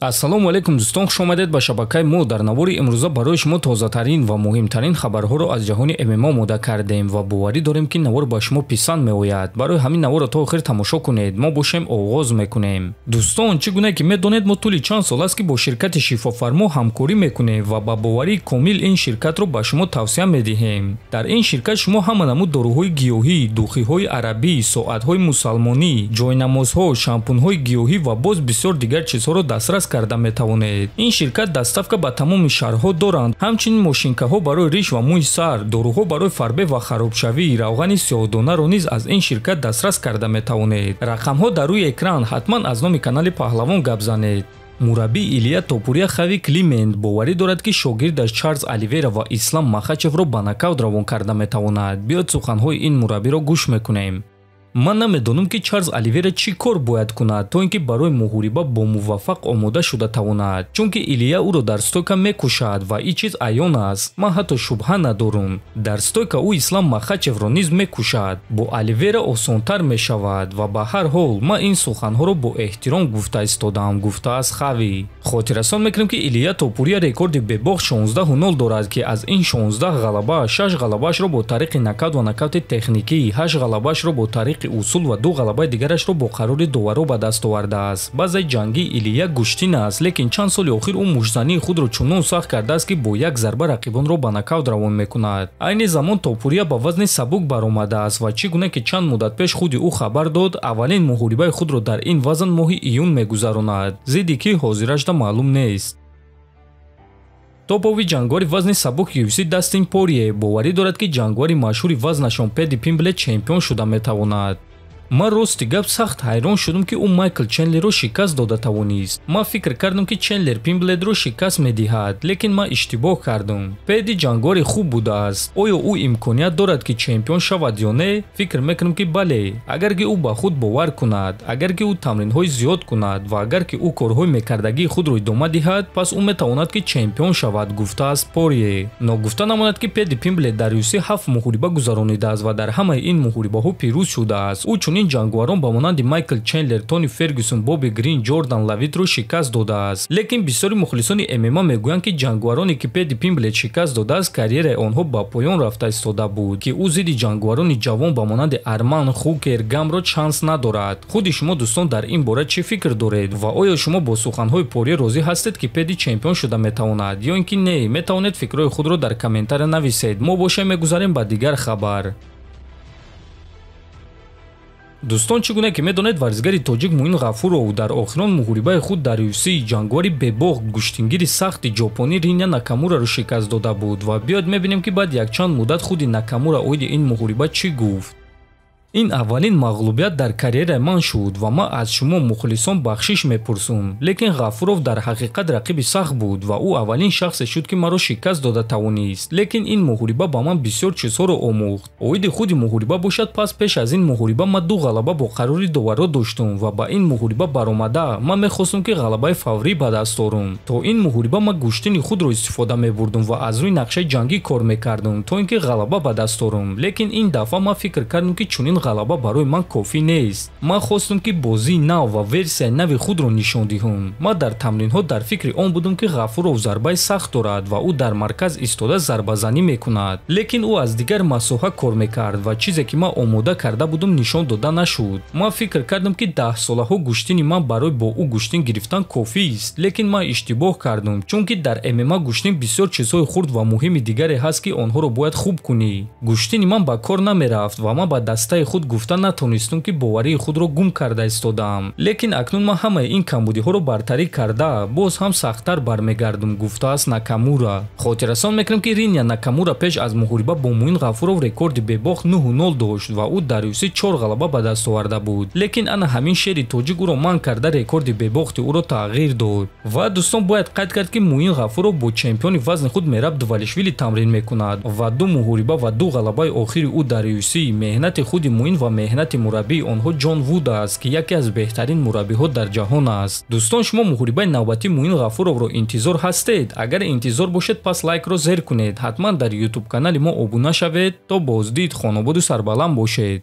ассалому алайкум дӯстон, хуш омадед ба шабакаи мо. Дар навори имрӯза барои шумо тозатарин ва муҳимтарин хабарҳоро аз ҷаҳони ММА омода кардем ва боварӣ дорем ки навор ба шумо писанд меояд. Барои ҳамин наворро то охир тамошо кунед. Мо бошем оғоз мекунем. Дӯстон, чӣ гуна ки медонед, мо тӯли чанд сол аст ки бо ширкати Шифофармо ҳамкорӣ мекунем ва ба боварии комил ин ширкатро ба шумо тавсия медиҳем. Дар ин ширкат шумо ҳама намуд доруҳои гиёҳӣ, духиҳои арабӣ, соатҳои мусалмонӣ, ҷойнамозҳо, шампунҳои гиёҳӣ ва боз бисёр дигар чизҳоро дастрас карда метавонед. ин ширкат дастафка ба тамоми шаҳрҳо доранд. Ҳамчунин мошинкаҳо барои риш ва мӯи сар, доруҳо барои фарбе ва харобшавӣ, равғани сиёҳдонаро низ аз ин ширкат дастрас карда метавонед. Рақамҳо дар рӯи экран. ҳатман аз номи канали Паҳлавон гап занед. мураббии Илия Топурия Хави Климент боварӣ дорад ки шогирдаш Чарлз Оливера ва Ислам Махачевро ба нокаут равон карда метавонад. Биёд суханҳои ин мураббиро гӯш мекунем. Ман намедонам ки Чарлз Оливера чӣ кор бояд кунад то ин ки барои муҳориба бо муваффақ омода шуда тавонад, чунки Илия ӯро дар стойка мекушад ва ин чиз аён аст. Ман ҳатто шубҳа надорам. Дар стойка ӯ Ислам Махачевро низ мекушад. Бо Оливера осонтар мешавад ва ба ҳар ҳол ман ин суханҳоро бо эҳтиром гуфта истодам, гуфтааст Хави. Хотиррасон мекунем ки Илия Топурия рекорди бебоғ 16-0 дорад ки аз ин 16 ғалаба 6 ғалабаашро бо тариқи нокаут ва нокаути техникӣ, 8 ғалабаашро бо тариқи усул ва 2 ғалабаи дигарашро бо қарори доваро ба даст овардааст. Баъзаи ҷанги Илия гӯштин аст, лекин чанд соли охир ӯ мушзании худро чунон сахт кардааст ки бо як зарба рақибонро ба нокаут равон мекунад. Айни замон Топурия ба вазни сабук баромадааст ва чӣ гуна ки чанд муддат пеш худи ӯ хабар дод, аввалин муҳорибаи худро дар ин вазн моҳи июн мегузаронад. Зидди ки ҳозирашда маълум нест. топови ҷангвари вазни сабук UFC Дастин Порие боварӣ дорад ки ҷангвари машҳури вазнашон Пэдди Пимблет чемпион шуда метавонад. Ман рости гап сахт ҳайрон шудам ки ӯ Майкл Чендлерро шикаст дода тавонист. Ман фикр кардам ки Чендлер Пимблетро шикаст медиҳад, лекин ман иштибоҳ кардам. Пэдди ҷангвари хуб будааст. оё ӯ имконият дорад ки чемпион шавад ё не? Фикр мекунам ки бале. Агар ки ӯ ба худ бовар кунад, агар ки ӯ тамринҳои зиёд кунад ва агар ки ӯ корҳои мекардагии худро идома диҳад, пас ӯ метавонад ки чемпион шавад, гуфтааст Порие. Ногуфта намонад ки Пэдди Пимблет дар UFC 7 муҳориба гузаронидааст ва дар ҳамаи ин муҳорибаҳо пирӯз шудааст. ӯ чунин ҷангварон ба монанди Майкл Чендлер, Тони Фергюсон, Боби Грин, Ҷордан Лавитро шикаст додааст. Лекин бисёри мухлисони ММА мегӯянд ки ҷангвароне ки Пэдди Пимблет шикаст додааст, карьераи онҳо ба поён рафта истода буд, ки ӯ зидди ҷангварони ҷавон ба монанди Арман, Хукер, Гамро шанс надорад. худи шумо дӯстон дар ин бора чӣ фикр доред ва оё шумо бо суханҳои Порие розӣ ҳастед ки Пэдди чемпион шуда метавонад ё ин ки не? Метавонед фикрҳои худро дар комментария нависед. мо бошем мегузарем ба дигар хабар. дӯстон, чӣ гуна ки медонед, варзигари тоҷик Муин Ғафуров дар охирон муҳорибаи худ дар UFC ҷангвари бебоғ гӯштингири сахти ҷопонӣ Риня Накамураро шикаст дода буд ва биёд мебинем ки баъд якчанд муддат худи Накамура оиди ин муҳориба чӣ гуфт. ин аввалин мағлубият дар карьераи ман шуд ва ман аз шумо мухлисон бахшиш мепурсум. Лекин Ғафуров дар ҳақиқат рақиби сахт буд ва ӯ аввалин шахсе шуд ки маро шикаст дода тавонист. Лекин ин муҳориба ба ман бисёр чизҳоро омӯхт. оиди худи муҳориба бошад, пас пеш аз ин муҳориба ман 2 ғалаба бо қарори доваро доштум ва ба ин муҳориба баромада ман мехостам ки ғалабаи фаврӣ ба даст орам. то ин муҳориба ман гӯштини худро истифода мебурдам ва аз рӯи нақшаи ҷангӣ кор мекардам то ин ки ғалаба ба даст орам. Лекин ин дафъа ман фикр кардам ки чунин ғалаба барои ман кофӣ нест. Ман хостам ки бозии нав ва версияи нави худро нишон диҳам. Ман дар тамринҳо дар фикри он будам ки Ғафуров зарбаи сахт дорад ва ӯ дар марказ истода зарбазанӣ мекунад. Лекин ӯ аз дигар масоҳа кор мекард ва чизе ки ман омода карда будам нишон дода нашуд. Ман фикр кардам ки 10 солаҳо гӯштини ман барои бо ӯ гӯштин гирифтан кофист. Лекин ман иштибоҳ кардам, чунки дар ММА гӯштин бисёр чизҳои хурд ва муҳими дигаре ҳаст ки онҳоро бояд хуб кунӣ. гӯштини ман ба кор намерафт ва ман ба дастаи худ гуфта натонистам ки боварии худро гум карда истодаам. Лекин акнун ман ҳамаи ин камбудиҳоро бартарӣ карда боз ҳам сахттар бармегардам, гуфтааст Накамура. хотиррасон мекунем ки Риня Накамура пеш аз муҳориба бо Муин Ғафуров рекорди бебоғ 9-0 дошт ва ӯ дар UFC 4 ғалаба ба даст оварда буд. Лекин ана ҳамин шери тоҷик ӯро манъ карда рекорди бебоғти ӯро тағйир дод. ва дӯстон, бояд қайд кард ки Муин Ғафуров бо чемпиони вазни худ Мераб Дувалишвили тамрин мекунад ва 2 муҳориба ва 2 ғалабаи охири ӯ дар UFC меҳнати худи Муин ва меҳнати мураббии онҳо Ҷон Вуд аст, ки яке аз беҳтарин мураббиҳо дар ҷаҳон аст. дӯстон, шумо муҳорибаи навбатии Муин Ғафуровро интизор ҳастед? Агар интизор бошед, пас лайкро зер кунед. ҳатман дар YouTube канали мо обуна шавед. то боздид, хонободу сарбаланд бошед.